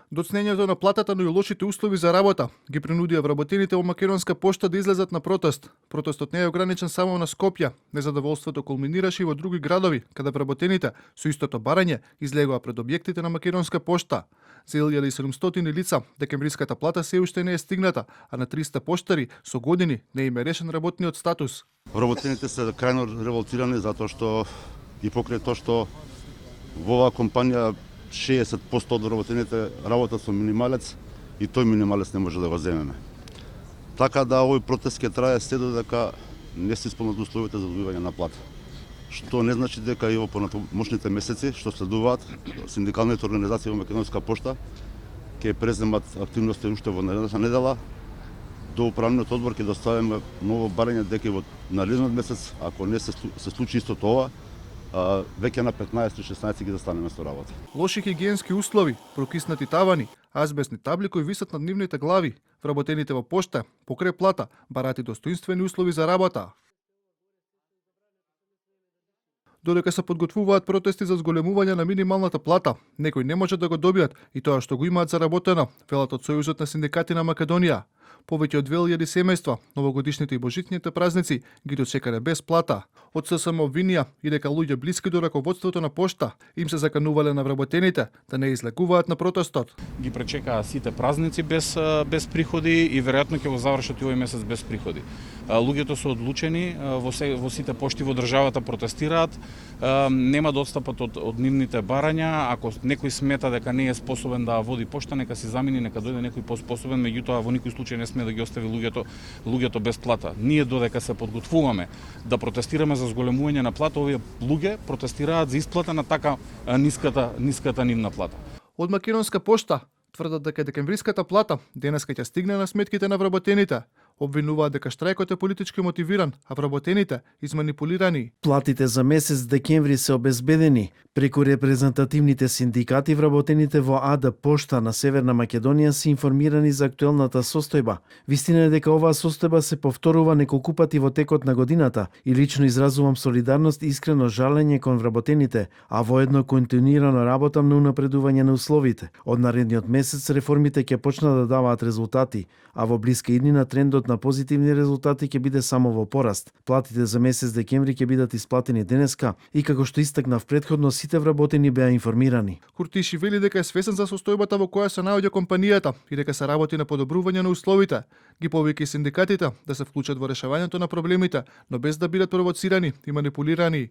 Доцнењето на платата, но и лошите услови за работа ги принудија вработените во Македонска пошта да излезат на протест. Протестот не е ограничен само на Скопје. Незадоволството кулминираше и во други градови, каде вработените со истото барање излегоа пред објектите на Македонска пошта. За 1700 лица декемвриската плата се уште не е стигната, а на 300 поштари со години не им е решен работниот статус. Вработените се крајно револтирани затоа што и покрај тоа што во оваа компанија 60% од вработените работат со минималец и тој минималец не може да го земеме. Така да овој протест ќе трае се додека не се исполнат условите за добивање на плата. Што не значи дека и во понатамошните месеци што следуваат синдикалните организации во Македонска пошта ќе преземат активности уште во наредната недела. До управниот одбор ќе доставиме ново барање дека во наредниот месец, ако не се случи исто тоа, веќе на 15-16 ги застанеме со работа. Лоши хигиенски услови, прокиснати тавани, азбестни табли кои висат над нивните глави, вработените во пошта, покрај плата, барати достоинствени услови за работа. Додека се подготвуваат протести за зголемување на минималната плата, некои не можат да го добијат и тоа што го имаат заработено, велат од Сојузот на синдикати на Македонија. Повеќе од 2000 семејства, новогодишните и божичните празници ги дочекале без плата. Од ССМ обвинија и дека луѓе блиски до раководството на пошта им се заканувале на вработените да не излегуваат на протестот. Ги пречекаа сите празници без приходи и веројатно ќе го завршат и овој месец без приходи. Луѓето се одлучени, во сите пошти во државата протестираат, нема да отстапат од нивните барања. Ако некој смета дека не е способен да води пошта, нека се замени, нека дојде некој поспособен, меѓутоа во никој случај не сме да ги остави луѓето без плата. Ние додека се подготвуваме да протестираме за зголемување на плата, овие луѓе протестираат за исплата на така ниската нивна плата. Од Македонска пошта тврдат дека декемвриската плата денеска ќе стигне на сметките на вработените. Обвинуваат дека штрајкот е политички мотивиран, а вработените изманипулирани. Платите за месец декември се обезбедени. Преку репрезентативните синдикати, вработените во АД Пошта на Северна Македонија се информирани за актуелната состојба. Вистина е дека оваа состојба се повторува неколку пати во текот на годината и лично изразувам солидарност и искрено жалење кон вработените, а воедно континуирано работам на унапредување на условите. Од наредниот месец реформите ќе почнат да даваат резултати, а во блиска иднина трендот на позитивни резултати ќе биде само во пораст. Платите за месец декември ќе бидат исплатени денеска и како што истакнав претходно, сите вработени беа информирани. Куртиши вели дека е свесен за состојбата во која се наоѓа компанијата и дека се работи на подобрување на условите. Ги повика и синдикатите да се вклучат во решавањето на проблемите, но без да бидат провоцирани и манипулирани.